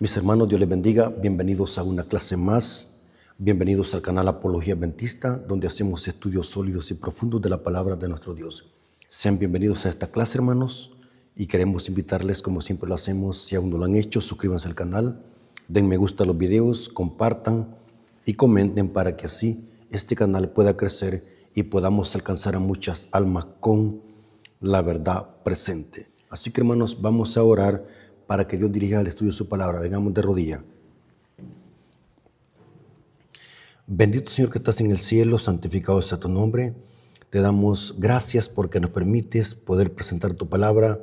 Mis hermanos, Dios les bendiga. Bienvenidos a una clase más. Bienvenidos al canal Apología Adventista, donde hacemos estudios sólidos y profundos de la palabra de nuestro Dios. Sean bienvenidos a esta clase, hermanos, y queremos invitarles, como siempre lo hacemos, si aún no lo han hecho, suscríbanse al canal, den me gusta a los videos, compartan y comenten para que así este canal pueda crecer y podamos alcanzar a muchas almas con la verdad presente. Así que, hermanos, vamos a orar para que Dios dirija el estudio de su palabra. Vengamos de rodillas. Bendito Señor que estás en el cielo, santificado sea tu nombre. Te damos gracias porque nos permites poder presentar tu palabra.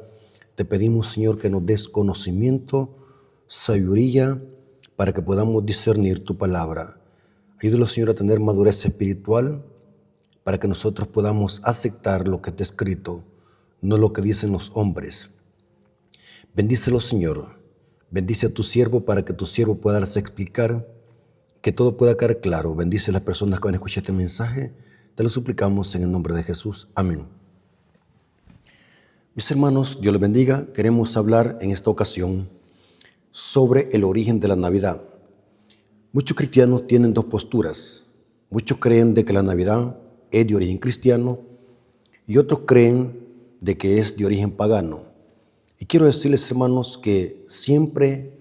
Te pedimos, Señor, que nos des conocimiento, sabiduría, para que podamos discernir tu palabra. Ayúdanos, Señor, a tener madurez espiritual, para que nosotros podamos aceptar lo que está escrito, no lo que dicen los hombres. Bendícelo, Señor. Bendice a tu siervo para que tu siervo pueda darse a explicar, que todo pueda quedar claro. Bendice a las personas que van a escuchar este mensaje. Te lo suplicamos en el nombre de Jesús. Amén. Mis hermanos, Dios les bendiga. Queremos hablar en esta ocasión sobre el origen de la Navidad. Muchos cristianos tienen dos posturas. Muchos creen de que la Navidad es de origen cristiano y otros creen de que es de origen pagano. Y quiero decirles, hermanos, que siempre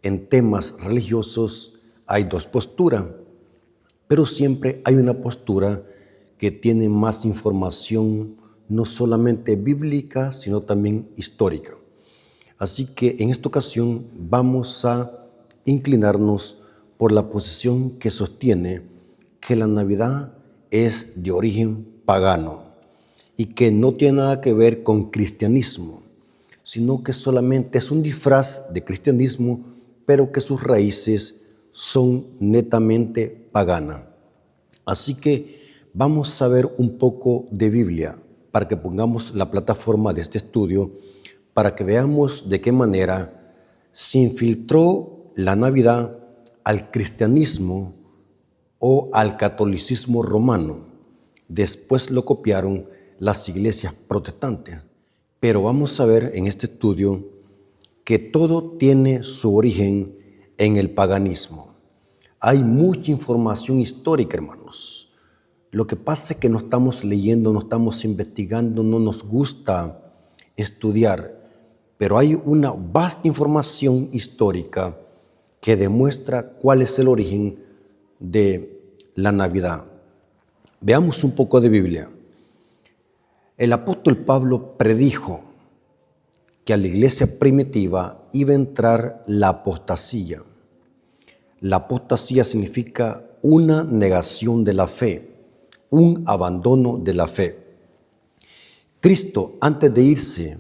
en temas religiosos hay dos posturas, pero siempre hay una postura que tiene más información, no solamente bíblica, sino también histórica. Así que en esta ocasión vamos a inclinarnos por la posición que sostiene que la Navidad es de origen pagano y que no tiene nada que ver con cristianismo, sino que solamente es un disfraz de cristianismo, pero que sus raíces son netamente paganas. Así que vamos a ver un poco de Biblia para que pongamos la plataforma de este estudio, para que veamos de qué manera se infiltró la Navidad al cristianismo o al catolicismo romano. Después lo copiaron las iglesias protestantes. Pero vamos a ver en este estudio que todo tiene su origen en el paganismo. Hay mucha información histórica, hermanos. Lo que pasa es que no estamos leyendo, no estamos investigando, no nos gusta estudiar, pero hay una vasta información histórica que demuestra cuál es el origen de la Navidad. Veamos un poco de Biblia. El apóstol Pablo predijo que a la iglesia primitiva iba a entrar la apostasía. La apostasía significa una negación de la fe, un abandono de la fe. Cristo, antes de irse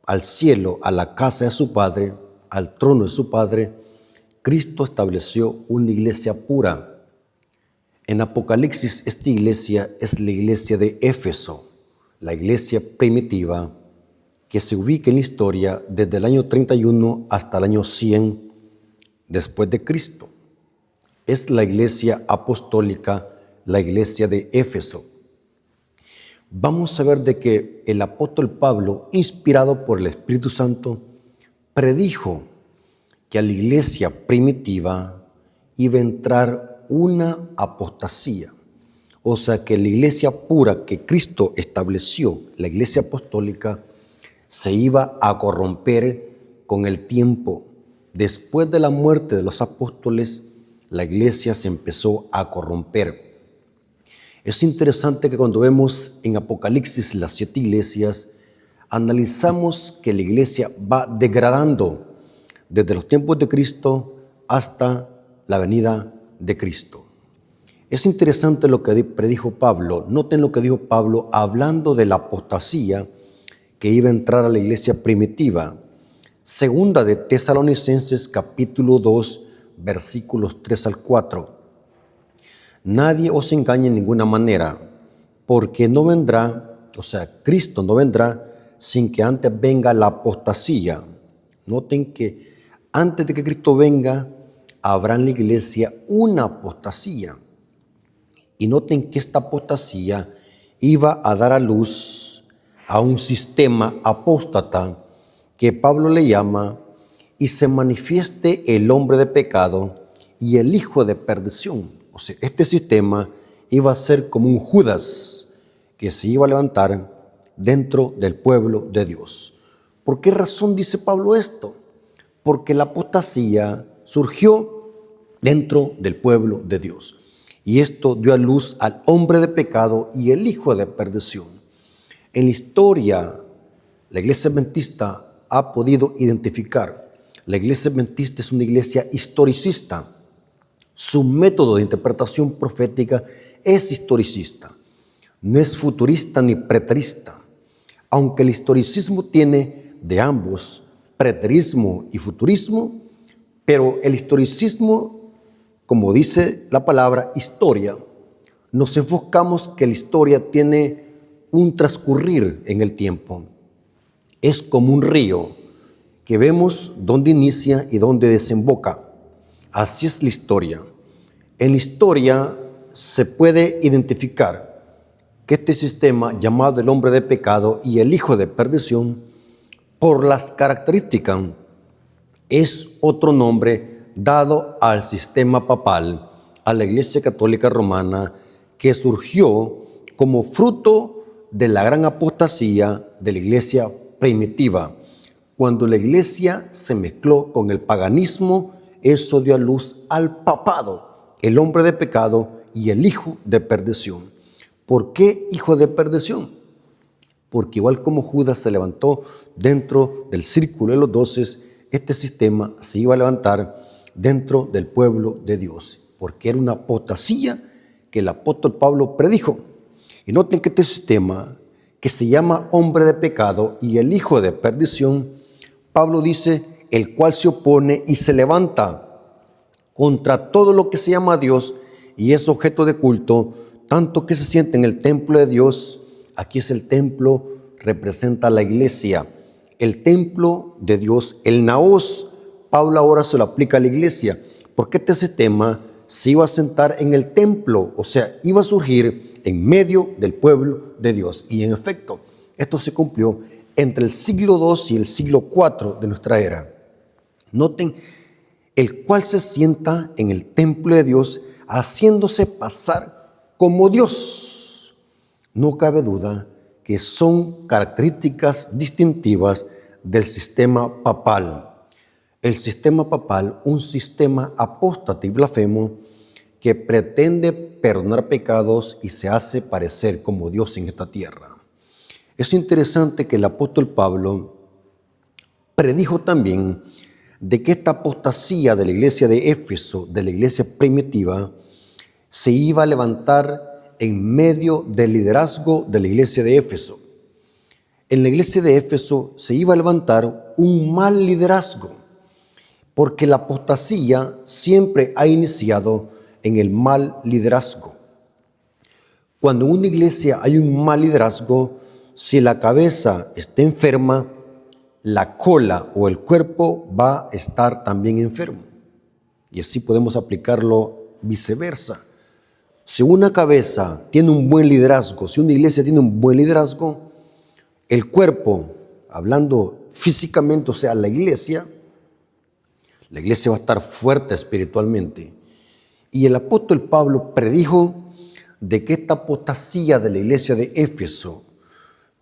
al cielo, a la casa de su Padre, al trono de su Padre, Cristo estableció una iglesia pura. En Apocalipsis, esta iglesia es la iglesia de Éfeso, la iglesia primitiva que se ubica en la historia desde el año 31 hasta el año 100 después de Cristo. Es la iglesia apostólica, la iglesia de Éfeso. Vamos a ver de que el apóstol Pablo, inspirado por el Espíritu Santo, predijo que a la iglesia primitiva iba a entrar una apostasía. O sea que la iglesia pura que Cristo estableció, la iglesia apostólica, se iba a corromper con el tiempo. Después de la muerte de los apóstoles, la iglesia se empezó a corromper. Es interesante que cuando vemos en Apocalipsis las 7 iglesias, analizamos que la iglesia va degradando desde los tiempos de Cristo hasta la venida de Cristo. Es interesante lo que predijo Pablo. Noten lo que dijo Pablo hablando de la apostasía que iba a entrar a la iglesia primitiva. Segunda de Tesalonicenses capítulo 2, versículos 3 al 4. Nadie os engañe en ninguna manera, porque no vendrá, o sea, Cristo no vendrá sin que antes venga la apostasía. Noten que antes de que Cristo venga, habrá en la iglesia una apostasía. Y noten que esta apostasía iba a dar a luz a un sistema apóstata que Pablo le llama y se manifieste el hombre de pecado y el hijo de perdición. O sea, este sistema iba a ser como un Judas que se iba a levantar dentro del pueblo de Dios. ¿Por qué razón dice Pablo esto? Porque la apostasía surgió dentro del pueblo de Dios. Y esto dio a luz al hombre de pecado y el hijo de perdición. En la historia, la iglesia adventista ha podido identificar. La iglesia adventista es una iglesia historicista. Su método de interpretación profética es historicista. No es futurista ni preterista. Aunque el historicismo tiene de ambos, preterismo y futurismo, pero el historicismo, como dice la palabra historia, nos enfocamos que la historia tiene un transcurrir en el tiempo. Es como un río que vemos dónde inicia y dónde desemboca. Así es la historia. En la historia se puede identificar que este sistema llamado el hombre de pecado y el hijo de perdición, por las características, es otro nombre dado al sistema papal, a la Iglesia Católica Romana, que surgió como fruto de la gran apostasía de la iglesia primitiva. Cuando la iglesia se mezcló con el paganismo, eso dio a luz al papado, el hombre de pecado y el hijo de perdición. ¿Por qué hijo de perdición? Porque igual como Judas se levantó dentro del círculo de los 12, este sistema se iba a levantar dentro del pueblo de Dios, porque era una apostasía que el apóstol Pablo predijo. Y noten que este sistema, que se llama hombre de pecado y el hijo de perdición, Pablo dice, el cual se opone y se levanta contra todo lo que se llama Dios y es objeto de culto, tanto que se siente en el templo de Dios. Aquí es el templo, representa la iglesia, el templo de Dios, el naos. Pablo ahora se lo aplica a la iglesia, porque este sistema se iba a sentar en el templo, o sea, iba a surgir en medio del pueblo de Dios. Y en efecto, esto se cumplió entre el siglo II y el siglo IV de nuestra era. Noten, el cual se sienta en el templo de Dios, haciéndose pasar como Dios. No cabe duda que son características distintivas del sistema papal. El sistema papal, un sistema apóstata y blasfemo que pretende perdonar pecados y se hace parecer como Dios en esta tierra. Es interesante que el apóstol Pablo predijo también de que esta apostasía de la iglesia de Éfeso, de la iglesia primitiva, se iba a levantar en medio del liderazgo de la iglesia de Éfeso. En la iglesia de Éfeso se iba a levantar un mal liderazgo, porque la apostasía siempre ha iniciado en el mal liderazgo. Cuando en una iglesia hay un mal liderazgo, si la cabeza está enferma, la cola o el cuerpo va a estar también enfermo. Y así podemos aplicarlo viceversa. Si una cabeza tiene un buen liderazgo, si una iglesia tiene un buen liderazgo, el cuerpo, hablando físicamente, o sea, la iglesia va a estar fuerte espiritualmente. Y el apóstol Pablo predijo de que esta apostasía de la iglesia de Éfeso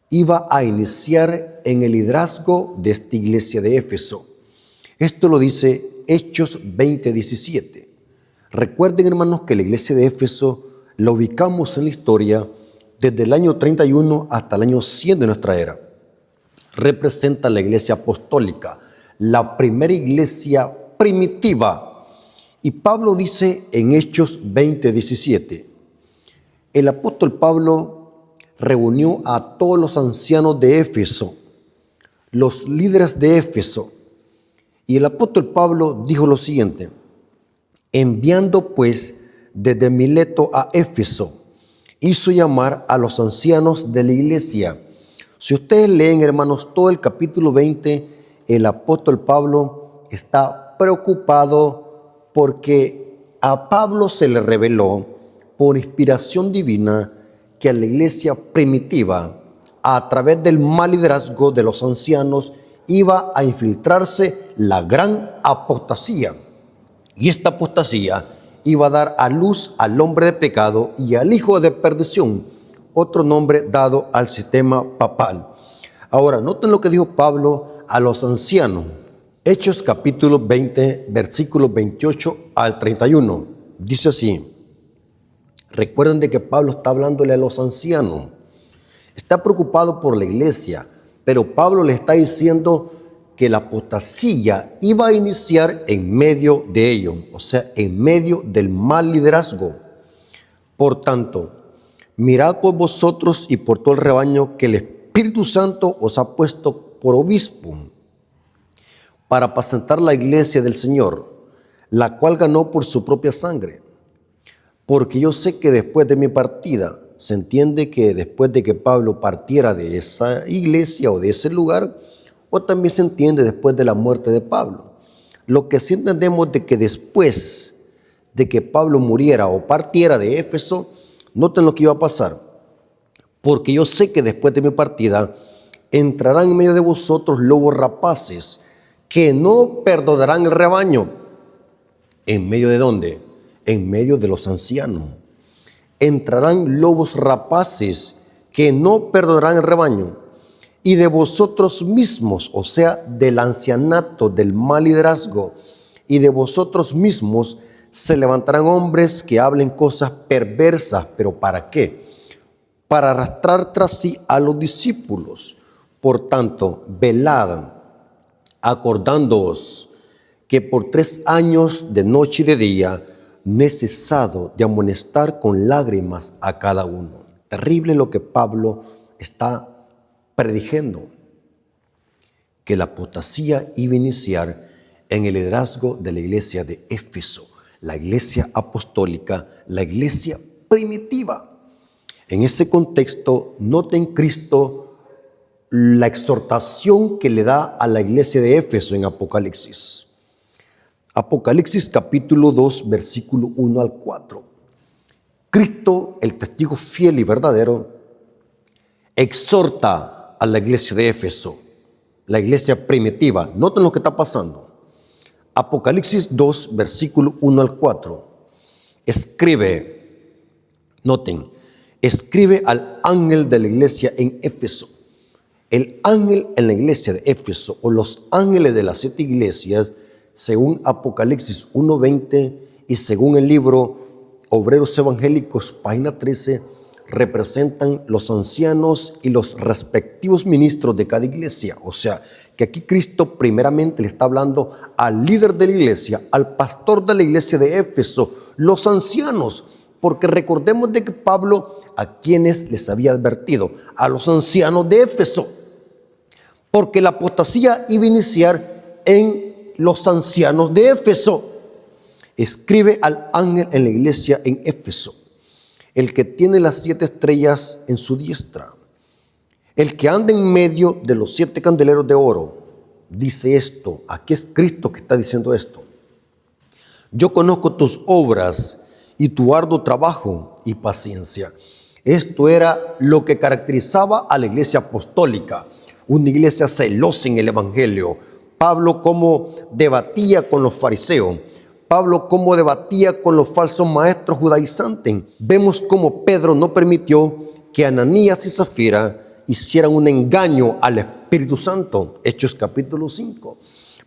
iba a iniciar en el liderazgo de esta iglesia de Éfeso. Esto lo dice Hechos 20:17. Recuerden, hermanos, que la iglesia de Éfeso la ubicamos en la historia desde el año 31 hasta el año 100 de nuestra era. Representa la iglesia apostólica, la primera iglesia primitiva. Y Pablo dice en Hechos 20:17, el apóstol Pablo reunió a todos los ancianos de Éfeso, los líderes de Éfeso, y el apóstol Pablo dijo lo siguiente: enviando pues desde Mileto a Éfeso, hizo llamar a los ancianos de la iglesia. Si ustedes leen, hermanos, todo el capítulo 20, el apóstol Pablo está preocupado porque a Pablo se le reveló por inspiración divina que a la iglesia primitiva, a través del mal liderazgo de los ancianos iba a infiltrarse la gran apostasía. Y esta apostasía iba a dar a luz al hombre de pecado y al hijo de perdición, otro nombre dado al sistema papal. Ahora, noten lo que dijo Pablo a los ancianos. Hechos capítulo 20, versículos 28 al 31. Dice así. Recuerden de que Pablo está hablándole a los ancianos. Está preocupado por la iglesia, pero Pablo le está diciendo que la apostasía iba a iniciar en medio de ellos, o sea, en medio del mal liderazgo. Por tanto, mirad por vosotros y por todo el rebaño que el Espíritu Santo os ha puesto por obispo para apacentar la iglesia del Señor, la cual ganó por su propia sangre. Porque yo sé que después de mi partida, se entiende que después de que Pablo partiera de esa iglesia o de ese lugar, o también se entiende después de la muerte de Pablo. Lo que sí entendemos de que después de que Pablo muriera o partiera de Éfeso, noten lo que iba a pasar. Porque yo sé que después de mi partida entrarán en medio de vosotros lobos rapaces que no perdonarán el rebaño. ¿En medio de dónde? En medio de los ancianos. Entrarán lobos rapaces que no perdonarán el rebaño. Y de vosotros mismos, o sea, del ancianato, del mal liderazgo, y de vosotros mismos se levantarán hombres que hablen cosas perversas. ¿Pero para qué? Para arrastrar tras sí a los discípulos. Por tanto, velad, acordándoos que por 3 años de noche y de día no he cesado de amonestar con lágrimas a cada uno. Terrible lo que Pablo está prediciendo, que la apostasía iba a iniciar en el liderazgo de la iglesia de Éfeso, la iglesia apostólica, la iglesia primitiva. En ese contexto, noten Cristo la exhortación que le da a la iglesia de Éfeso en Apocalipsis. Apocalipsis capítulo 2, versículo 1 al 4. Cristo, el testigo fiel y verdadero, exhorta a la iglesia de Éfeso, la iglesia primitiva. Noten lo que está pasando. Apocalipsis 2, versículo 1 al 4. Escribe al ángel de la iglesia en Éfeso. El ángel en la iglesia de Éfeso, o los ángeles de las 7 iglesias, según Apocalipsis 1:20 y según el libro Obreros Evangélicos, página 13, representan los ancianos y los respectivos ministros de cada iglesia. O sea, que aquí Cristo primeramente le está hablando al líder de la iglesia, al pastor de la iglesia de Éfeso, los ancianos, porque recordemos de que Pablo a quienes les había advertido, a los ancianos de Éfeso, porque la apostasía iba a iniciar en los ancianos de Éfeso. Escribe al ángel en la iglesia en Éfeso, el que tiene las 7 estrellas en su diestra, el que anda en medio de los 7 candeleros de oro. Dice esto, aquí es Cristo que está diciendo esto. Yo conozco tus obras y tu arduo trabajo y paciencia. Esto era lo que caracterizaba a la iglesia apostólica, una iglesia celosa en el evangelio. Pablo cómo debatía con los fariseos, Pablo cómo debatía con los falsos maestros judaizantes. Vemos cómo Pedro no permitió que Ananías y Zafira hicieran un engaño al Espíritu Santo. Hechos capítulo 5.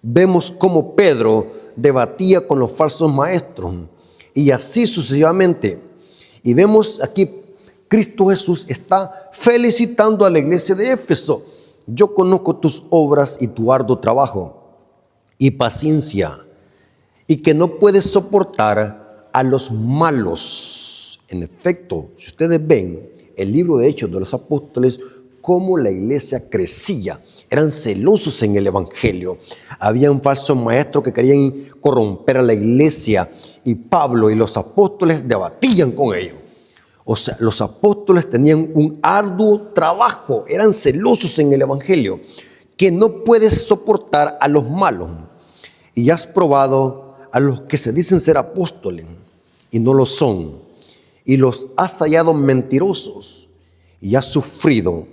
Vemos cómo Pedro debatía con los falsos maestros y así sucesivamente. Y vemos aquí Cristo Jesús está felicitando a la iglesia de Éfeso. Yo conozco tus obras y tu arduo trabajo y paciencia, y que no puedes soportar a los malos. En efecto, si ustedes ven el libro de Hechos de los Apóstoles, cómo la iglesia crecía, eran celosos en el evangelio. Habían falsos maestros que querían corromper a la iglesia, y Pablo y los apóstoles debatían con ellos. O sea, los apóstoles tenían un arduo trabajo, eran celosos en el evangelio, que no puedes soportar a los malos. Y has probado a los que se dicen ser apóstoles y no lo son, y los has hallado mentirosos, y has sufrido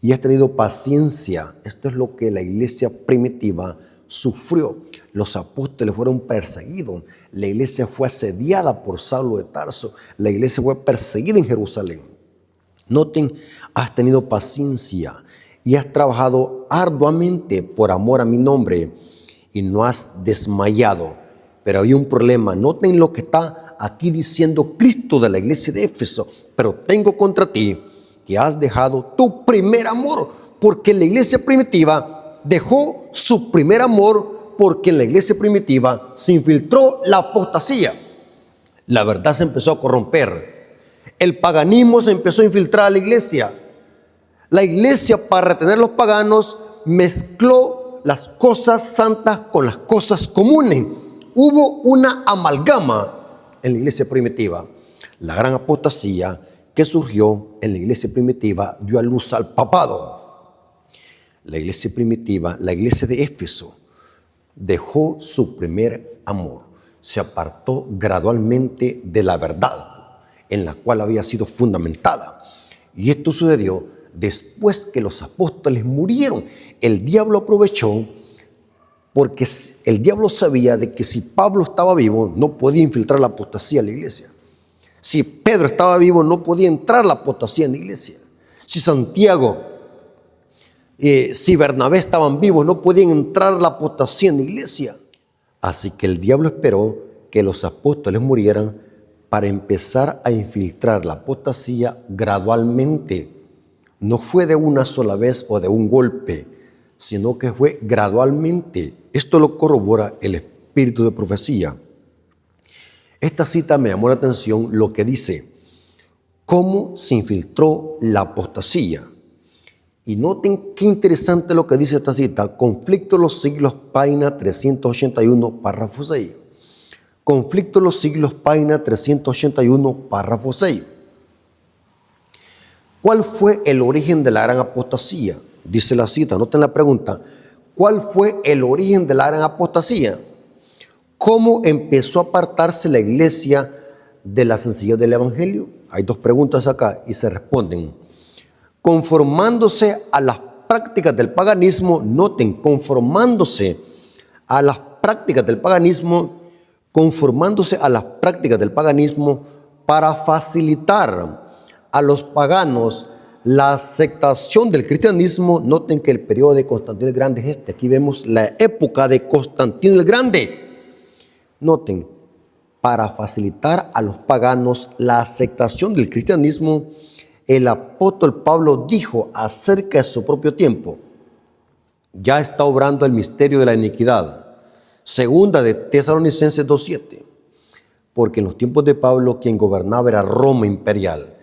y has tenido paciencia. Esto es lo que la iglesia primitiva sufrió. Los apóstoles fueron perseguidos. La iglesia fue asediada por Saulo de Tarso. La iglesia fue perseguida en Jerusalén. Noten, has tenido paciencia y has trabajado arduamente por amor a mi nombre y no has desmayado. Pero hay un problema. Noten lo que está aquí diciendo Cristo de la iglesia de Éfeso. Pero tengo contra ti que has dejado tu primer amor, porque la iglesia primitiva dejó su primer amor, porque en la iglesia primitiva se infiltró la apostasía. La verdad se empezó a corromper. El paganismo se empezó a infiltrar a la iglesia. La iglesia, para retener los paganos, mezcló las cosas santas con las cosas comunes. Hubo una amalgama en la iglesia primitiva. La gran apostasía que surgió en la iglesia primitiva dio a luz al papado. La iglesia primitiva, la iglesia de Éfeso, dejó su primer amor. Se apartó gradualmente de la verdad en la cual había sido fundamentada. Y esto sucedió después que los apóstoles murieron. El diablo aprovechó, porque el diablo sabía de que si Pablo estaba vivo, no podía infiltrar la apostasía en la iglesia. Si Pedro estaba vivo, no podía entrar la apostasía en la iglesia. Si Santiago, si Bernabé estaban vivos, no podían entrar la apostasía en la iglesia. Así que el diablo esperó que los apóstoles murieran para empezar a infiltrar la apostasía gradualmente. No fue de una sola vez o de un golpe, sino que fue gradualmente. Esto lo corrobora el espíritu de profecía. Esta cita me llamó la atención lo que dice, cómo se infiltró la apostasía. Y noten qué interesante lo que dice esta cita, Conflicto de los Siglos, página 381, párrafo 6. Conflicto de los Siglos, página 381, párrafo 6. ¿Cuál fue el origen de la gran apostasía? Dice la cita, noten la pregunta. ¿Cuál fue el origen de la gran apostasía? ¿Cómo empezó a apartarse la iglesia de la sencillez del evangelio? Hay dos preguntas acá y se responden. Conformándose a las prácticas del paganismo, noten, conformándose a las prácticas del paganismo, para facilitar a los paganos la aceptación del cristianismo. Noten que el periodo de Constantino el Grande es este. Aquí vemos la época de Constantino el Grande. Noten, para facilitar a los paganos la aceptación del cristianismo, el apóstol Pablo dijo acerca de su propio tiempo, ya está obrando el misterio de la iniquidad. Segunda de Tesalonicenses 2:7. Porque en los tiempos de Pablo quien gobernaba era Roma imperial.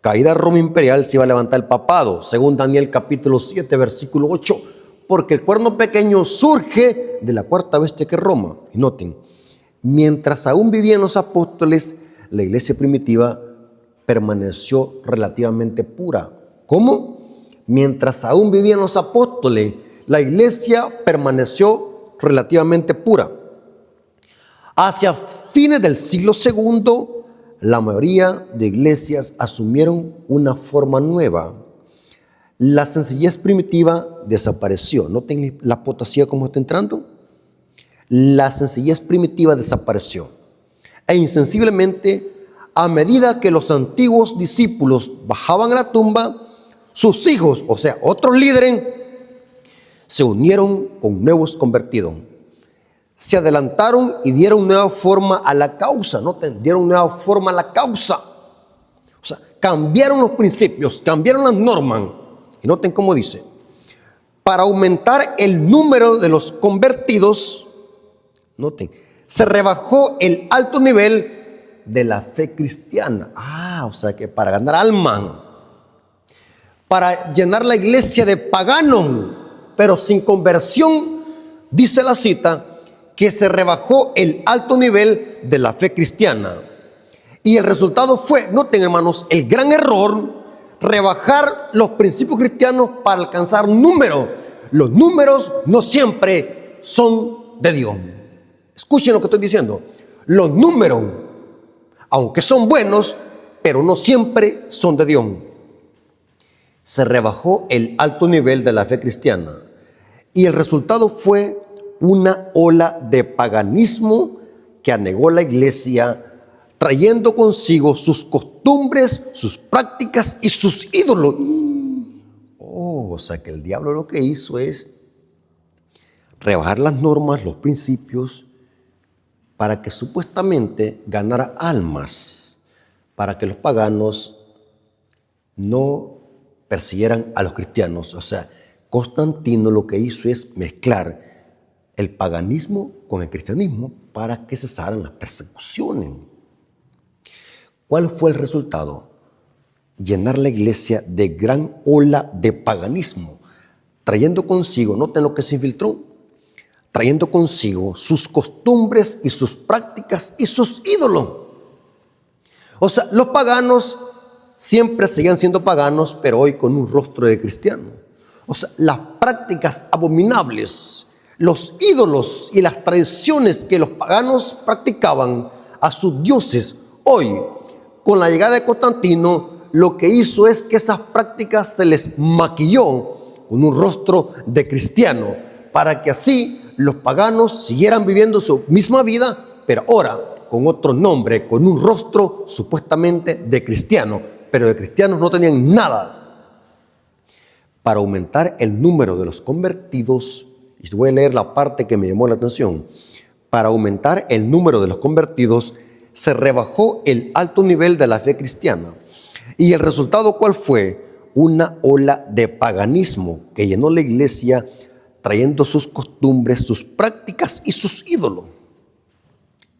Caída Roma imperial se iba a levantar el papado. Según Daniel capítulo 7, versículo 8. Porque el cuerno pequeño surge de la cuarta bestia que es Roma. Y noten, mientras aún vivían los apóstoles, la iglesia primitiva permaneció relativamente pura. ¿Cómo? Mientras aún vivían los apóstoles, la iglesia permaneció relativamente pura. Hacia fines del siglo II, la mayoría de iglesias asumieron una forma nueva. La sencillez primitiva desapareció. ¿Noten la apostasía cómo está entrando? La sencillez primitiva desapareció. E insensiblemente, a medida que los antiguos discípulos bajaban a la tumba, sus hijos, o sea, otros líderes, se unieron con nuevos convertidos. Se adelantaron y dieron nueva forma a la causa, ¿no? Dieron nueva forma a la causa. O sea, cambiaron los principios, cambiaron las normas. Y noten cómo dice, para aumentar el número de los convertidos, noten, se rebajó el alto nivel de la fe cristiana. O sea que para ganar alma, para llenar la iglesia de paganos, pero sin conversión, dice la cita, que se rebajó el alto nivel de la fe cristiana. Y el resultado fue, noten hermanos, el gran error, rebajar los principios cristianos para alcanzar números. Los números no siempre son de Dios. Escuchen lo que estoy diciendo. Los números, aunque son buenos, pero no siempre son de Dios. se rebajó el alto nivel de la fe cristiana y el resultado fue una ola de paganismo que anegó la iglesia, trayendo consigo sus costumbres, sus prácticas y sus ídolos. O sea que el diablo lo que hizo es rebajar las normas, los principios, para que supuestamente ganara almas, para que los paganos no persiguieran a los cristianos. O sea, Constantino lo que hizo es mezclar el paganismo con el cristianismo para que cesaran las persecuciones. ¿Cuál fue el resultado? Llenar la iglesia de gran ola de paganismo, trayendo consigo, noten lo que se infiltró, trayendo consigo sus costumbres y sus prácticas y sus ídolos. O sea, los paganos siempre seguían siendo paganos, pero hoy con un rostro de cristiano. O sea, las prácticas abominables, los ídolos y las tradiciones que los paganos practicaban a sus dioses, hoy, con la llegada de Constantino, lo que hizo es que esas prácticas se les maquilló con un rostro de cristiano, para que así los paganos siguieran viviendo su misma vida, pero ahora con otro nombre, con un rostro supuestamente de cristiano, pero de cristianos no tenían nada. Para aumentar el número de los convertidos, y voy a leer la parte que me llamó la atención, para aumentar el número de los convertidos, se rebajó el alto nivel de la fe cristiana. ¿Y el resultado cuál fue? Una ola de paganismo que llenó la iglesia, trayendo sus costumbres, sus prácticas y sus ídolos.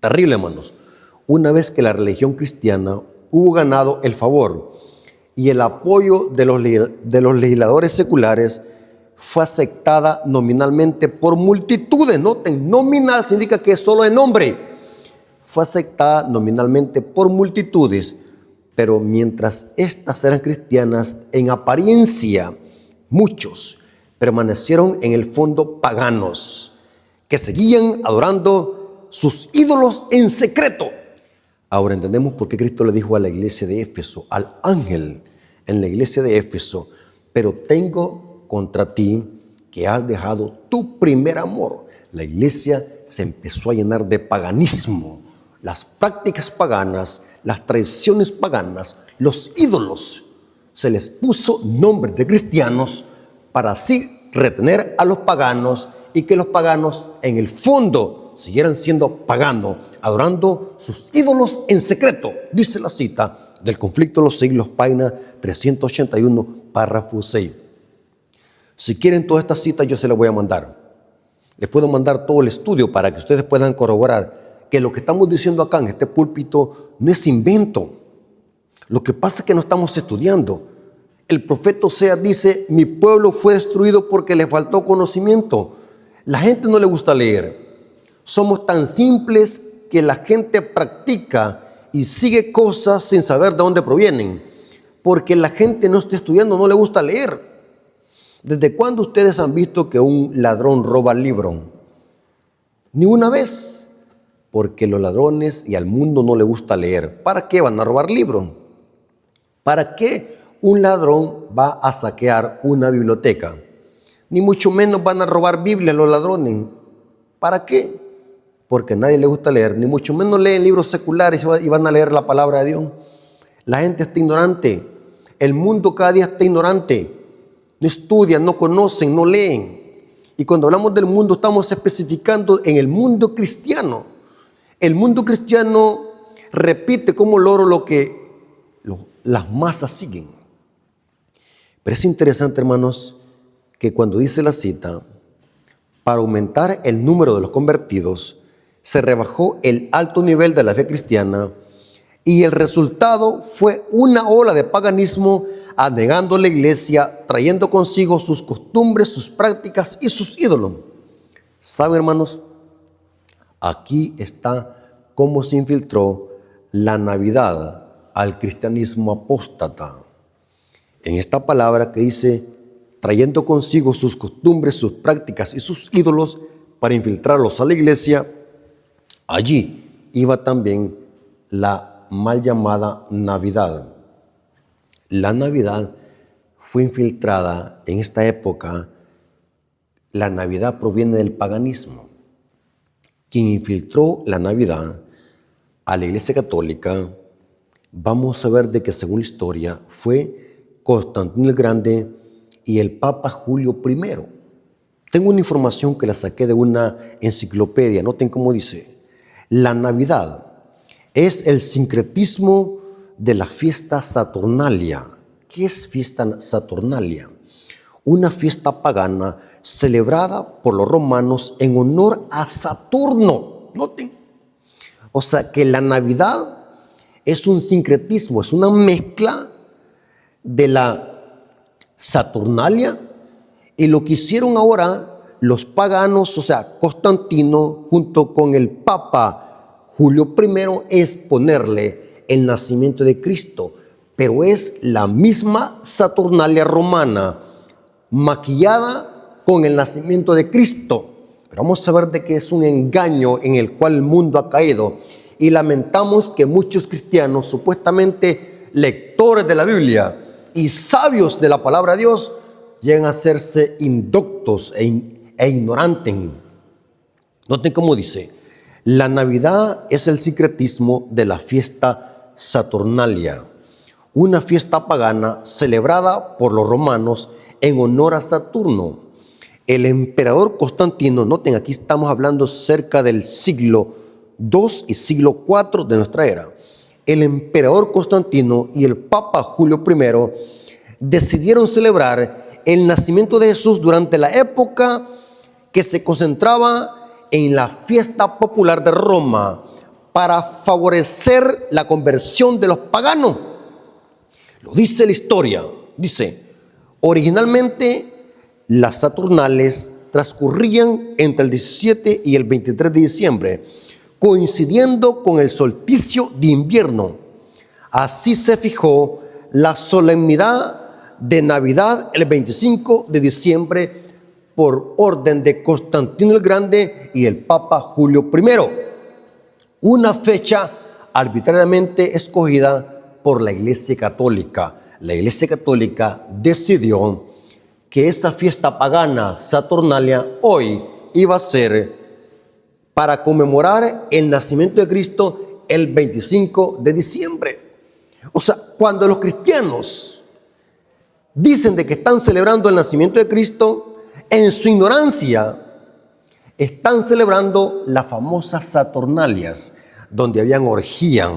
Terrible, hermanos. Una vez que la religión cristiana hubo ganado el favor y el apoyo de los legisladores seculares, fue aceptada nominalmente por multitudes. Noten, nominal significa que es solo de nombre. Fue aceptada nominalmente por multitudes, pero mientras éstas eran cristianas en apariencia, muchos permanecieron en el fondo paganos, que seguían adorando sus ídolos en secreto. Ahora entendemos por qué Cristo le dijo a la iglesia de Éfeso, al ángel en la iglesia de Éfeso: pero tengo contra ti que has dejado tu primer amor. La iglesia se empezó a llenar de paganismo, las prácticas paganas, las tradiciones paganas, los ídolos. Se les puso nombres de cristianos para así retener a los paganos y que los paganos en el fondo siguieran siendo paganos, adorando sus ídolos en secreto. Dice la cita del Conflicto de los Siglos, página 381, párrafo 6. Si quieren todas estas citas, yo se las voy a mandar. Les puedo mandar todo el estudio para que ustedes puedan corroborar que lo que estamos diciendo acá en este púlpito no es invento. Lo que pasa es que no estamos estudiando. El profeta Oseas dice: mi pueblo fue destruido porque le faltó conocimiento. La gente no le gusta leer. Somos tan simples que la gente practica y sigue cosas sin saber de dónde provienen, porque la gente no está estudiando, no le gusta leer. ¿Desde cuándo ustedes han visto que un ladrón roba el libro? Ni una vez, porque los ladrones y al mundo no le gusta leer. ¿Para qué van a robar libros? ¿Para qué un ladrón va a saquear una biblioteca? Ni mucho menos van a robar Biblia los ladrones. ¿Para qué? Porque a nadie le gusta leer, ni mucho menos leen libros seculares y van a leer la palabra de Dios. La gente está ignorante. El mundo cada día está ignorante. No estudian, no conocen, no leen. Y cuando hablamos del mundo estamos especificando en el mundo cristiano. El mundo cristiano repite como loro lo que las masas siguen. Pero es interesante, hermanos, que cuando dice la cita, para aumentar el número de los convertidos, se rebajó el alto nivel de la fe cristiana y el resultado fue una ola de paganismo anegando la iglesia, trayendo consigo sus costumbres, sus prácticas y sus ídolos. ¿Saben, hermanos? Aquí está cómo se infiltró la Navidad al cristianismo apóstata. En esta palabra que dice, trayendo consigo sus costumbres, sus prácticas y sus ídolos para infiltrarlos a la iglesia, allí iba también la mal llamada Navidad. La Navidad fue infiltrada en esta época. La Navidad proviene del paganismo. Quien infiltró la Navidad a la Iglesia Católica, vamos a ver de que según la historia fue Constantino el Grande y el Papa Julio I. Tengo una información que la saqué de una enciclopedia. Noten cómo dice: la Navidad es el sincretismo de la fiesta Saturnalia. ¿Qué es fiesta Saturnalia? Una fiesta pagana celebrada por los romanos en honor a Saturno. Noten. O sea que la Navidad es un sincretismo, es una mezcla de la Saturnalia y lo que hicieron ahora los paganos, o sea, Constantino junto con el Papa Julio I, es ponerle el nacimiento de Cristo, pero es la misma Saturnalia romana maquillada con el nacimiento de Cristo. Pero vamos a ver de que es un engaño en el cual el mundo ha caído, y lamentamos que muchos cristianos, supuestamente lectores de la Biblia y sabios de la palabra de Dios, llegan a hacerse indoctos e ignorantes. Noten cómo dice: la Navidad es el sincretismo de la fiesta Saturnalia, una fiesta pagana celebrada por los romanos en honor a Saturno. El emperador Constantino, noten, aquí estamos hablando cerca del siglo II y siglo IV de nuestra era. El emperador Constantino y el Papa Julio I decidieron celebrar el nacimiento de Jesús durante la época que se concentraba en la fiesta popular de Roma para favorecer la conversión de los paganos. Lo dice la historia. Dice: originalmente las Saturnales transcurrían entre el 17 y el 23 de diciembre, coincidiendo con el solsticio de invierno. Así se fijó la solemnidad de Navidad el 25 de diciembre por orden de Constantino el Grande y el Papa Julio I, una fecha arbitrariamente escogida por la Iglesia Católica. La Iglesia Católica decidió que esa fiesta pagana Saturnalia hoy iba a ser para conmemorar el nacimiento de Cristo el 25 de diciembre. O sea, cuando los cristianos dicen de que están celebrando el nacimiento de Cristo, en su ignorancia están celebrando las famosas Saturnalias, donde habían orgías,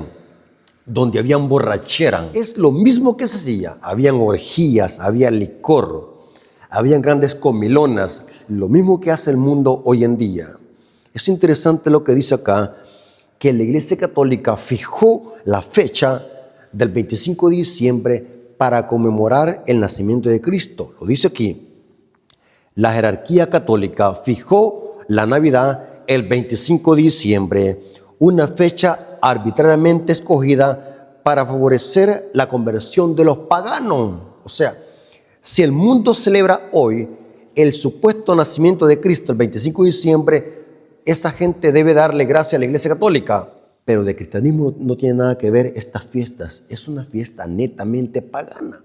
donde habían borrachera. Es lo mismo que se hacía. Habían orgías, había licor, habían grandes comilonas, lo mismo que hace el mundo hoy en día. Es interesante lo que dice acá, que la Iglesia Católica fijó la fecha del 25 de diciembre para conmemorar el nacimiento de Cristo. Lo dice aquí: la jerarquía católica fijó la Navidad el 25 de diciembre, una fecha arbitrariamente escogida para favorecer la conversión de los paganos. O sea, si el mundo celebra hoy el supuesto nacimiento de Cristo el 25 de diciembre, esa gente debe darle gracias a la Iglesia Católica. Pero de cristianismo no tiene nada que ver estas fiestas. Es una fiesta netamente pagana.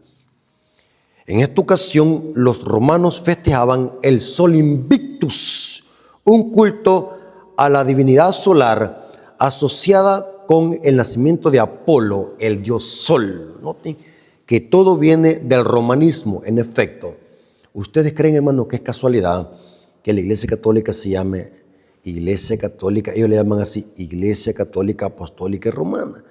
En esta ocasión, los romanos festejaban el Sol Invictus, un culto a la divinidad solar asociada con el nacimiento de Apolo, el dios Sol. Noten que todo viene del romanismo, en efecto. ¿Ustedes creen, hermano, que es casualidad que la Iglesia Católica se llame Iglesia Católica? Ellos le llaman así, Iglesia Católica Apostólica y Romana,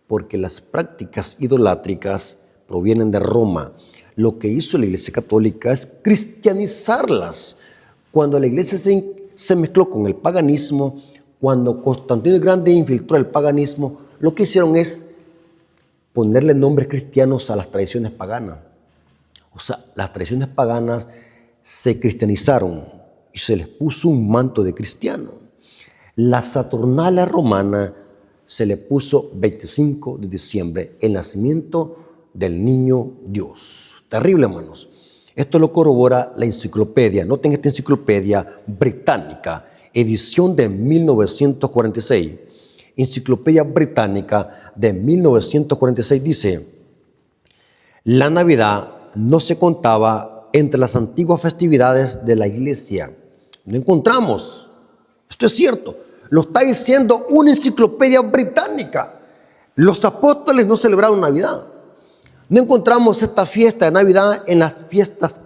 porque las prácticas idolátricas provienen de Roma. Lo que hizo la Iglesia Católica es cristianizarlas. Cuando la Iglesia se mezcló con el paganismo, cuando Constantino el Grande infiltró el paganismo, lo que hicieron es ponerle nombres cristianos a las tradiciones paganas. O sea, las tradiciones paganas se cristianizaron y se les puso un manto de cristiano. La Saturnalia romana se le puso 25 de diciembre, el nacimiento del niño Dios. Terrible, hermanos. Esto lo corrobora la enciclopedia. Noten esta enciclopedia británica, edición de 1946. Enciclopedia Británica de 1946 dice: la Navidad no se contaba entre las antiguas festividades de la iglesia. No encontramos. Esto es cierto. Lo está diciendo una enciclopedia británica. Los apóstoles no celebraron Navidad. No encontramos esta fiesta de Navidad en las fiestas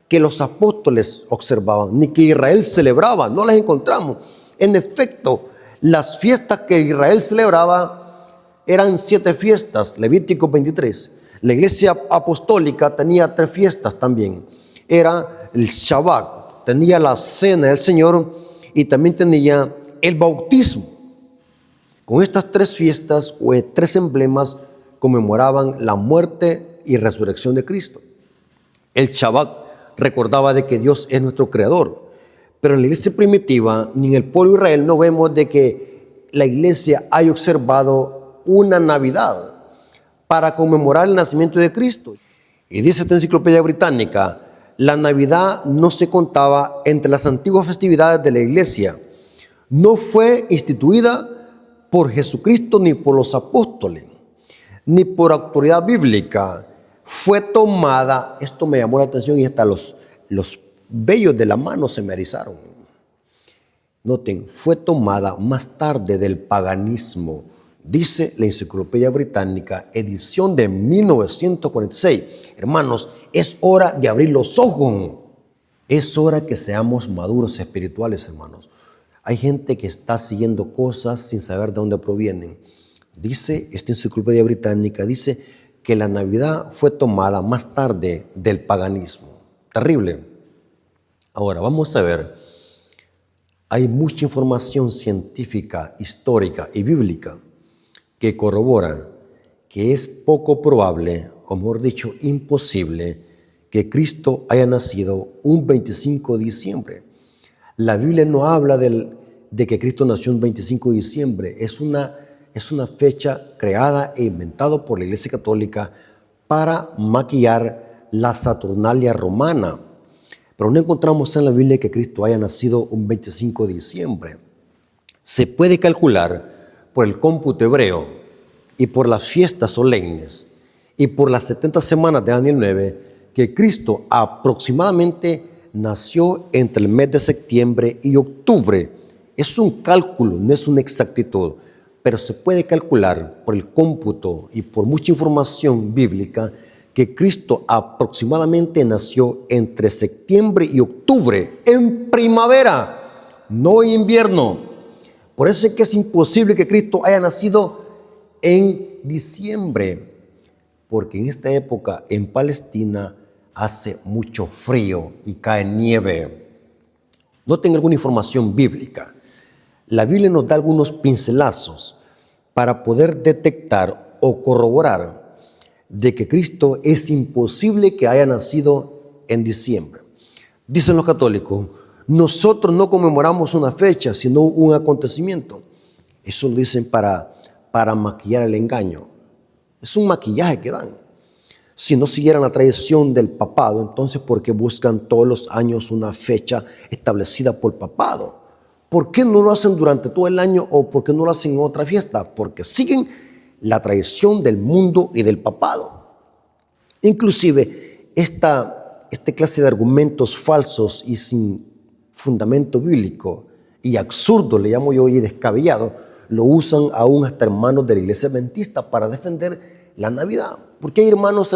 que los apóstoles observaban, ni que Israel celebraba. No las encontramos. En efecto, las fiestas que Israel celebraba eran 7 fiestas, Levítico 23. La iglesia apostólica tenía 3 fiestas también. Era el Shabbat, tenía la cena del Señor y también tenía el bautismo. Con estas 3 fiestas o 3 emblemas conmemoraban la muerte y resurrección de Cristo. El Shabbat recordaba de que Dios es nuestro creador. Pero en la iglesia primitiva, ni en el pueblo de Israel, no vemos de que la iglesia haya observado una Navidad para conmemorar el nacimiento de Cristo. Y dice esta enciclopedia británica, la Navidad no se contaba entre las antiguas festividades de la iglesia. No fue instituida por Jesucristo ni por los apóstoles, ni por autoridad bíblica. Fue tomada, esto me llamó la atención y hasta los vellos de la mano se me erizaron. Noten, fue tomada más tarde del paganismo. Dice la enciclopedia británica, edición de 1946. Hermanos, es hora de abrir los ojos. Es hora que seamos maduros espirituales, hermanos. Hay gente que está siguiendo cosas sin saber de dónde provienen. Dice esta enciclopedia británica, dice que la Navidad fue tomada más tarde del paganismo. Terrible. Ahora, vamos a ver. Hay mucha información científica, histórica y bíblica que corrobora que es poco probable, o mejor dicho, imposible, que Cristo haya nacido un 25 de diciembre. La Biblia no habla de que Cristo nació un 25 de diciembre. Es una fecha creada e inventada por la Iglesia Católica para maquillar la Saturnalia romana. Pero no encontramos en la Biblia que Cristo haya nacido un 25 de diciembre. Se puede calcular por el cómputo hebreo y por las fiestas solemnes y por las 70 semanas de Daniel 9 que Cristo aproximadamente nació entre el mes de septiembre y octubre. Es un cálculo, no es una exactitud, pero se puede calcular por el cómputo y por mucha información bíblica que Cristo aproximadamente nació entre septiembre y octubre, en primavera, no en invierno. Por eso es que es imposible que Cristo haya nacido en diciembre, porque en esta época en Palestina hace mucho frío y cae nieve. No tengo alguna información bíblica. La Biblia nos da algunos pincelazos para poder detectar o corroborar de que Cristo es imposible que haya nacido en diciembre. Dicen los católicos, nosotros no conmemoramos una fecha, sino un acontecimiento. Eso lo dicen para maquillar el engaño. Es un maquillaje que dan. Si no siguieran la tradición del papado, entonces ¿por qué buscan todos los años una fecha establecida por el papado? ¿Por qué no lo hacen durante todo el año o por qué no lo hacen en otra fiesta? Porque siguen la tradición del mundo y del papado. Inclusive esta clase de argumentos falsos y sin fundamento bíblico y absurdo, le llamo yo, y descabellado, lo usan aún hasta hermanos de la iglesia adventista para defender la Navidad. Porque hay hermanos,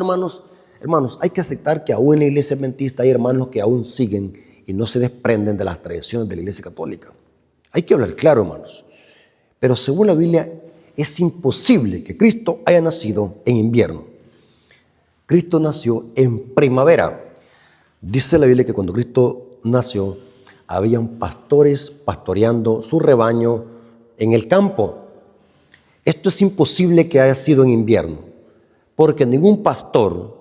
hay que aceptar que aún en la iglesia adventista hay hermanos que aún siguen y no se desprenden de las tradiciones de la iglesia católica. Hay que hablar claro, hermanos. Pero según la Biblia, es imposible que Cristo haya nacido en invierno. Cristo nació en primavera. Dice la Biblia que cuando Cristo nació, habían pastores pastoreando su rebaño en el campo. Esto es imposible que haya sido en invierno, porque ningún pastor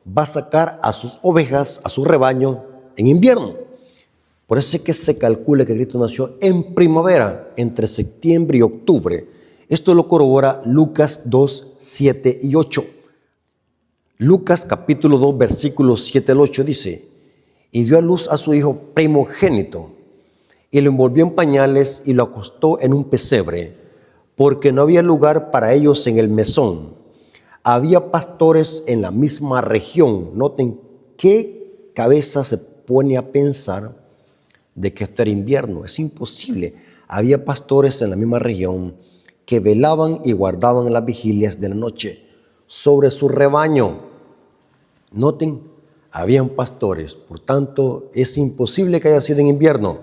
va a sacar a sus ovejas, a su rebaño, en invierno. Por eso es que se calcula que Cristo nació en primavera, entre septiembre y octubre. Esto lo corrobora Lucas 2, 7 y 8. Lucas capítulo 2, versículos 7 al 8 dice, y dio a luz a su hijo primogénito, y lo envolvió en pañales y lo acostó en un pesebre, porque no había lugar para ellos en el mesón. Había pastores en la misma región. Noten qué cabeza se pone a pensar de que esto era invierno. Es imposible. Había pastores en la misma región que velaban y guardaban las vigilias de la noche sobre su rebaño. Noten, habían pastores. Por tanto, es imposible que haya sido en invierno.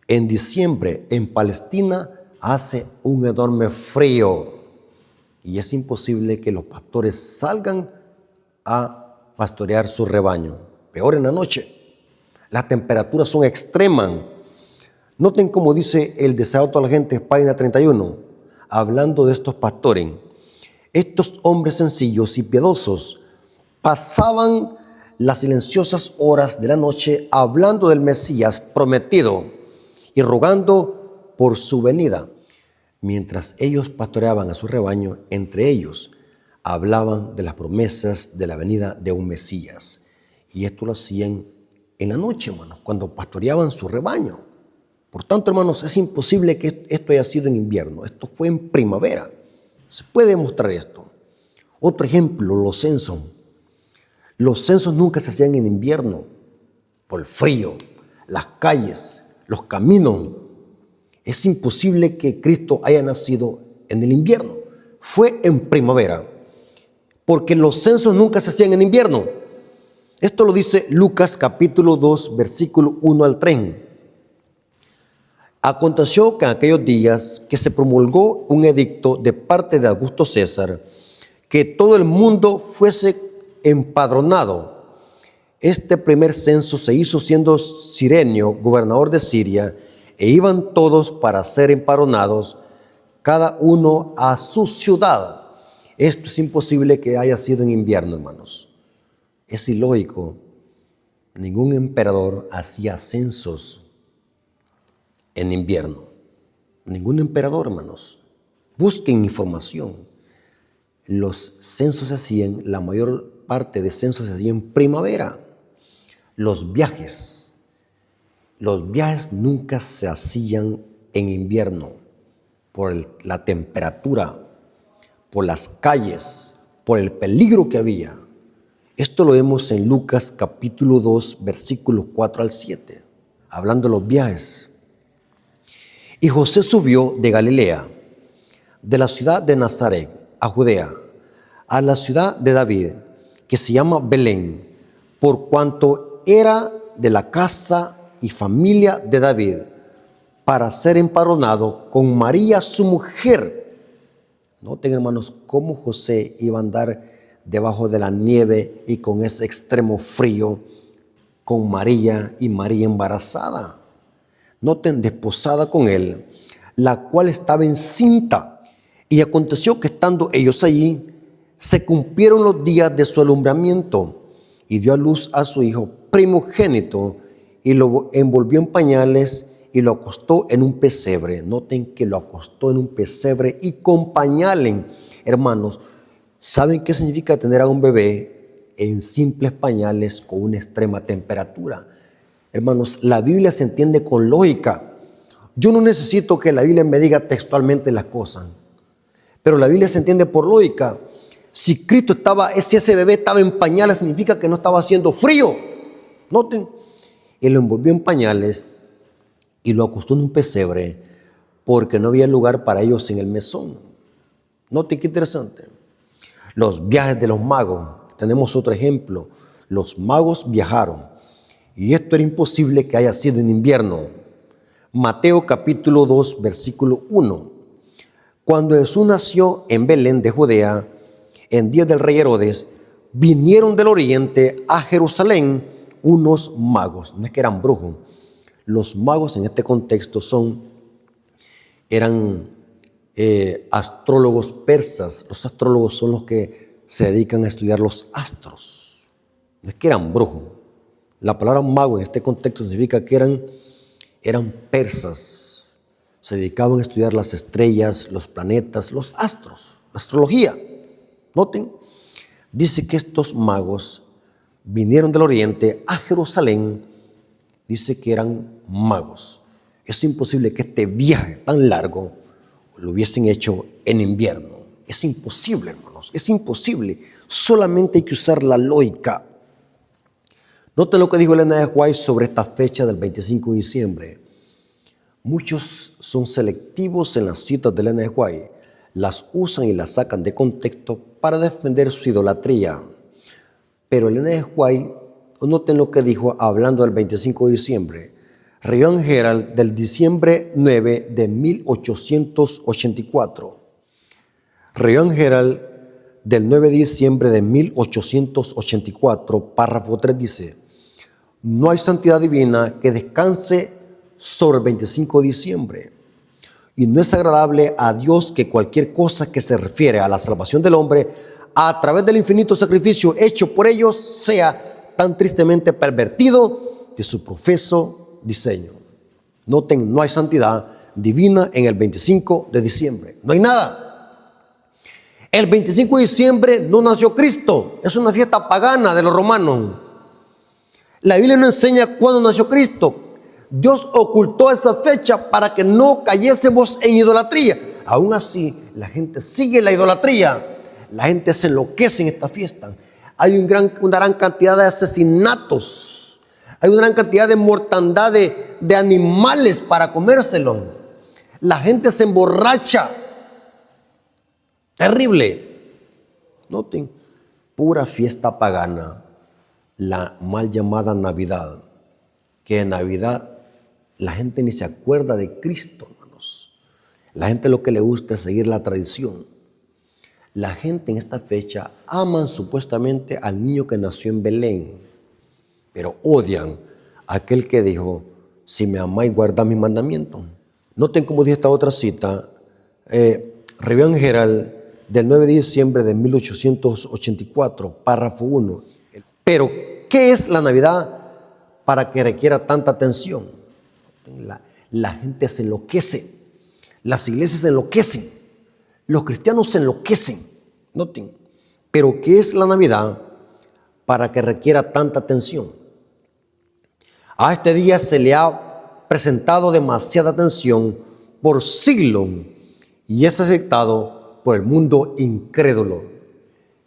En diciembre, en Palestina, hace un enorme frío. Y es imposible que los pastores salgan a pastorear su rebaño. Peor en la noche. Las temperaturas son extremas. Noten cómo dice el Deseado de toda la gente, página 31, hablando de estos pastores. Estos hombres sencillos y piadosos pasaban las silenciosas horas de la noche hablando del Mesías prometido y rogando por su venida. Mientras ellos pastoreaban a su rebaño, entre ellos hablaban de las promesas de la venida de un Mesías. Y esto lo hacían en la noche, hermanos, cuando pastoreaban su rebaño. Por tanto, hermanos, es imposible que esto haya sido en invierno. Esto fue en primavera. Se puede demostrar esto. Otro ejemplo, los censos. Los censos nunca se hacían en invierno por el frío, las calles, los caminos. Es imposible que Cristo haya nacido en el invierno. Fue en primavera, porque los censos nunca se hacían en invierno. Esto lo dice Lucas capítulo 2, versículo 1 al 3. Aconteció que en aquellos días que se promulgó un edicto de parte de Augusto César, que todo el mundo fuese empadronado. Este primer censo se hizo siendo Cirenio gobernador de Siria, e iban todos para ser empadronados, cada uno a su ciudad. Esto es imposible que haya sido en invierno, hermanos. Es ilógico. Ningún emperador hacía censos en invierno. Ningún emperador, hermanos. Busquen información. Los censos se hacían, la mayor parte de censos se hacían en primavera. Los viajes nunca se hacían en invierno por la temperatura, por las calles, por el peligro que había. Esto lo vemos en Lucas capítulo 2, versículos 4 al 7, hablando de los viajes. Y José subió de Galilea, de la ciudad de Nazaret, a Judea, a la ciudad de David, que se llama Belén, por cuanto era de la casa y familia de David, para ser empadronado con María su mujer. Noten, hermanos, cómo José iba a andar debajo de la nieve y con ese extremo frío con María, y María embarazada. Noten, desposada con él, la cual estaba encinta. Y aconteció que estando ellos allí, se cumplieron los días de su alumbramiento, y dio a luz a su hijo primogénito, y lo envolvió en pañales y lo acostó en un pesebre. Noten que lo acostó en un pesebre y con pañales. Hermanos, ¿saben qué significa tener a un bebé en simples pañales con una extrema temperatura? Hermanos, la Biblia se entiende con lógica. Yo no necesito que la Biblia me diga textualmente las cosas, pero la Biblia se entiende por lógica. Si ese bebé estaba en pañales, significa que no estaba haciendo frío. Noten, y lo envolvió en pañales y lo acostó en un pesebre, porque no había lugar para ellos en el mesón. Noten qué interesante. Los viajes de los magos. Tenemos otro ejemplo. Los magos viajaron, y esto era imposible que haya sido en invierno. Mateo capítulo 2, versículo 1. Cuando Jesús nació en Belén de Judea, en días del rey Herodes, vinieron del oriente a Jerusalén unos magos. No es que eran brujos. Los magos en este contexto eran astrólogos persas. Los astrólogos son los que se dedican a estudiar los astros. No es que eran brujos. La palabra mago en este contexto significa que eran persas. Se dedicaban a estudiar las estrellas, los planetas, los astros, la astrología. Noten, dice que estos magos vinieron del oriente a Jerusalén. Dice que eran magos. Es imposible que este viaje tan largo lo hubiesen hecho en invierno. Es imposible, hermanos, es imposible. Solamente hay que usar la lógica. Noten lo que dijo Elena de White sobre esta fecha del 25 de diciembre. Muchos son selectivos en las citas de Elena de White. Las usan y las sacan de contexto para defender su idolatría. Pero Elena de White, noten lo que dijo hablando del 25 de diciembre. Review and Herald del diciembre 9 de 1884. Review and Herald del 9 de diciembre de 1884, párrafo 3 dice: no hay santidad divina que descanse sobre el 25 de diciembre. Y no es agradable a Dios que cualquier cosa que se refiere a la salvación del hombre a través del infinito sacrificio hecho por ellos sea tan tristemente pervertido de su profeso diseño. Noten, no hay santidad divina en el 25 de diciembre. No hay nada. El 25 de diciembre no nació Cristo. Es una fiesta pagana de los romanos. La Biblia no enseña cuándo nació Cristo. Dios ocultó esa fecha para que no cayésemos en idolatría. Aún así, la gente sigue la idolatría. La gente se enloquece en esta fiesta. Hay una gran cantidad de asesinatos. Hay una gran cantidad de mortandad de animales para comérselo. La gente se emborracha. Terrible. Noten, pura fiesta pagana. La mal llamada Navidad. Que en Navidad la gente ni se acuerda de Cristo, hermanos. La gente lo que le gusta es seguir la tradición. La gente en esta fecha aman supuestamente al niño que nació en Belén, pero odian a aquel que dijo: si me amáis, guardad mis mandamientos. Noten cómo dice esta otra cita, Review and Herald del 9 de diciembre de 1884, párrafo 1. Pero, ¿qué es la Navidad para que requiera tanta atención? La gente se enloquece, las iglesias se enloquecen, los cristianos se enloquecen. Noten, pero ¿qué es la Navidad para que requiera tanta atención? A este día se le ha presentado demasiada atención por siglos y es aceptado por el mundo incrédulo.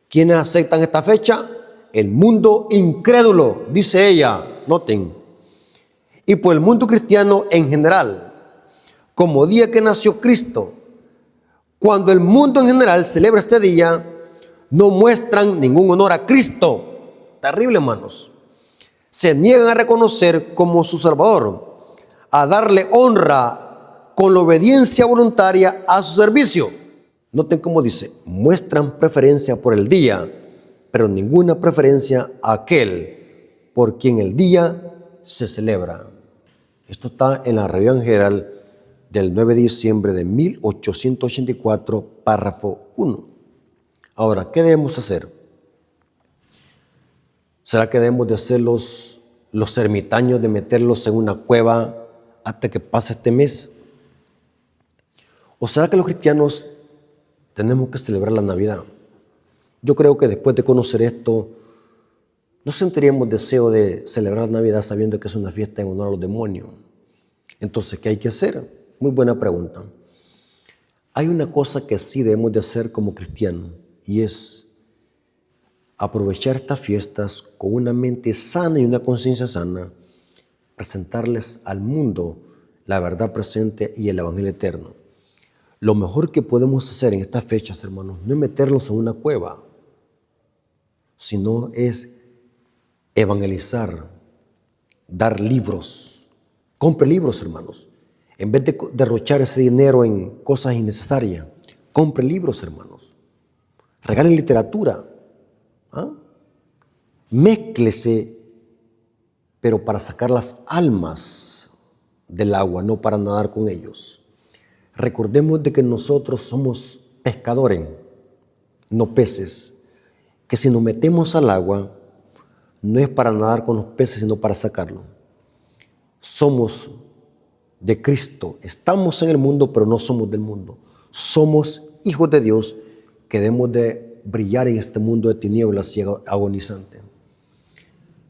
¿Quiénes aceptan esta fecha? El mundo incrédulo, dice ella. Noten. Y por el mundo cristiano en general, como día que nació Cristo. Cuando el mundo en general celebra este día, no muestran ningún honor a Cristo. Terrible, hermanos. Se niegan a reconocer como su Salvador, a darle honra con la obediencia voluntaria a su servicio. Noten cómo dice: muestran preferencia por el día, pero ninguna preferencia a aquel por quien el día se celebra. Esto está en la Review and Herald del 9 de diciembre de 1884, párrafo 1. Ahora, ¿qué debemos hacer? ¿Será que debemos de hacer los ermitaños, de meterlos en una cueva hasta que pase este mes? ¿O será que los cristianos tenemos que celebrar la Navidad? Yo creo que después de conocer esto, no sentiríamos deseo de celebrar Navidad sabiendo que es una fiesta en honor a los demonios. Entonces, ¿qué hay que hacer? Muy buena pregunta. Hay una cosa que sí debemos de hacer como cristianos, y es aprovechar estas fiestas con una mente sana y una conciencia sana, presentarles al mundo la verdad presente y el evangelio eterno. Lo mejor que podemos hacer en estas fechas, hermanos, no es meterlos en una cueva, sino es evangelizar, dar libros. Compre libros, hermanos. En vez de derrochar ese dinero en cosas innecesarias, compre libros, hermanos. Regalen literatura. Mézclese, pero para sacar las almas del agua, no para nadar con ellos. Recordemos de que nosotros somos pescadores, no peces, que si nos metemos al agua, no es para nadar con los peces, sino para sacarlo. Somos de Cristo, estamos en el mundo, pero no somos del mundo. Somos hijos de Dios que debemos de brillar en este mundo de tinieblas y agonizante.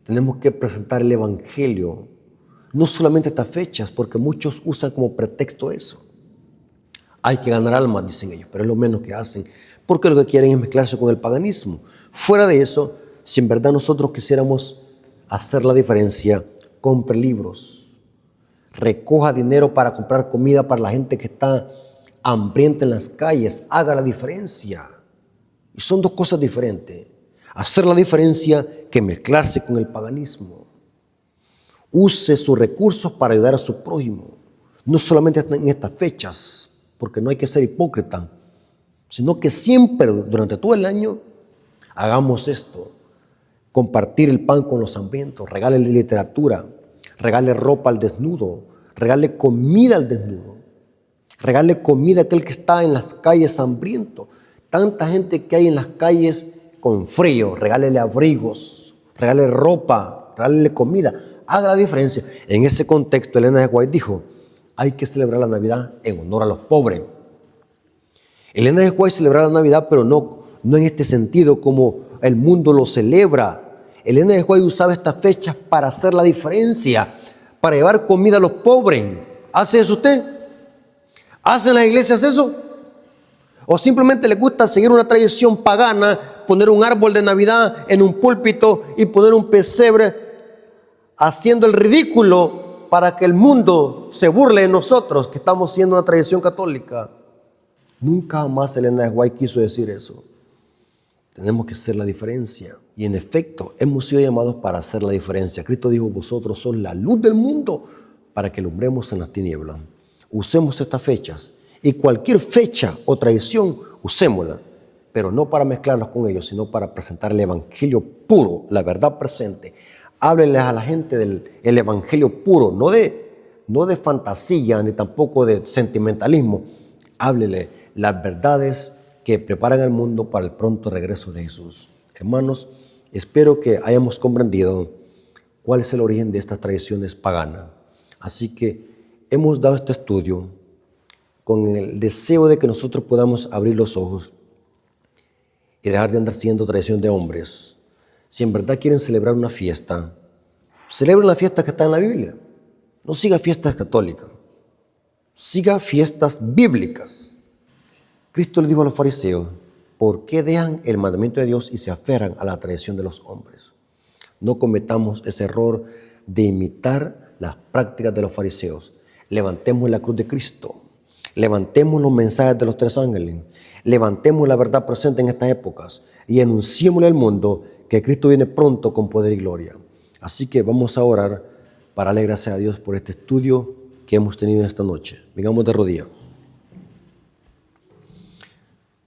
Tenemos que presentar el evangelio, no solamente estas fechas, porque muchos usan como pretexto eso. Hay que ganar almas, dicen ellos, pero es lo menos que hacen. porque lo que quieren es mezclarse con el paganismo. Fuera de eso, si en verdad nosotros quisiéramos hacer la diferencia, compre libros, recoja dinero para comprar comida para la gente que está hambrienta en las calles, haga la diferencia. Y son dos cosas diferentes. Hacer la diferencia que mezclarse con el paganismo. Use sus recursos para ayudar a su prójimo. No solamente en estas fechas, porque no hay que ser hipócrita, sino que siempre, durante todo el año, hagamos esto. Compartir el pan con los hambrientos, regale literatura, regale ropa al desnudo, regale comida al desnudo, regale comida a aquel que está en las calles hambriento. Tanta gente que hay en las calles con frío, regálele abrigos, regale ropa, regálele comida. Haga la diferencia. En ese contexto, Elena de White dijo, hay que celebrar la Navidad en honor a los pobres. Elena de White celebra la Navidad, pero no en este sentido como el mundo lo celebra. Elena de White usaba estas fechas para hacer la diferencia, para llevar comida a los pobres. ¿Hace eso usted? ¿Hacen las iglesias eso? ¿O simplemente les gusta seguir una tradición pagana, poner un árbol de Navidad en un púlpito y poner un pesebre haciendo el ridículo para que el mundo se burle de nosotros que estamos siendo una tradición católica? Nunca jamás Elena de White quiso decir eso. Tenemos que hacer la diferencia. Y en efecto, hemos sido llamados para hacer la diferencia. Cristo dijo, vosotros sois la luz del mundo para que alumbremos en las tinieblas. Usemos estas fechas. Y cualquier fecha o tradición, usémosla. Pero no para mezclarlas con ellos, sino para presentar el evangelio puro, la verdad presente. Háblenles a la gente del evangelio puro, no de fantasía, ni tampoco de sentimentalismo. Háblenles las verdades que preparan al mundo para el pronto regreso de Jesús. Hermanos, espero que hayamos comprendido cuál es el origen de estas tradiciones paganas. Así que hemos dado este estudio con el deseo de que nosotros podamos abrir los ojos y dejar de andar siguiendo tradición de hombres. Si en verdad quieren celebrar una fiesta, celebren la fiesta que está en la Biblia. No siga fiestas católicas, siga fiestas bíblicas. Cristo le dijo a los fariseos, ¿por qué dejan el mandamiento de Dios y se aferran a la tradición de los hombres? No cometamos ese error de imitar las prácticas de los fariseos. Levantemos la cruz de Cristo, levantemos los mensajes de los tres ángeles, levantemos la verdad presente en estas épocas y anunciémosle al mundo que Cristo viene pronto con poder y gloria. Así que vamos a orar para darle gracias a Dios por este estudio que hemos tenido esta noche. Vengamos de rodillas.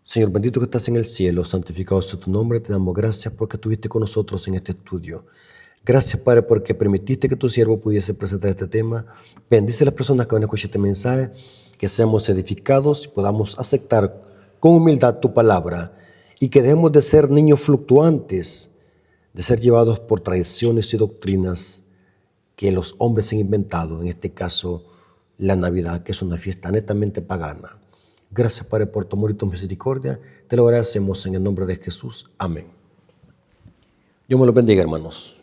Señor bendito que estás en el cielo, santificado sea tu nombre, te damos gracias porque estuviste con nosotros en este estudio. Gracias, Padre, porque permitiste que tu siervo pudiese presentar este tema. Bendice a las personas que van a escuchar este mensaje, que seamos edificados y podamos aceptar con humildad tu palabra y que dejemos de ser niños fluctuantes, de ser llevados por tradiciones y doctrinas que los hombres han inventado, en este caso la Navidad, que es una fiesta netamente pagana. Gracias, Padre, por tu amor y tu misericordia. Te lo agradecemos en el nombre de Jesús. Amén. Dios me lo bendiga, hermanos.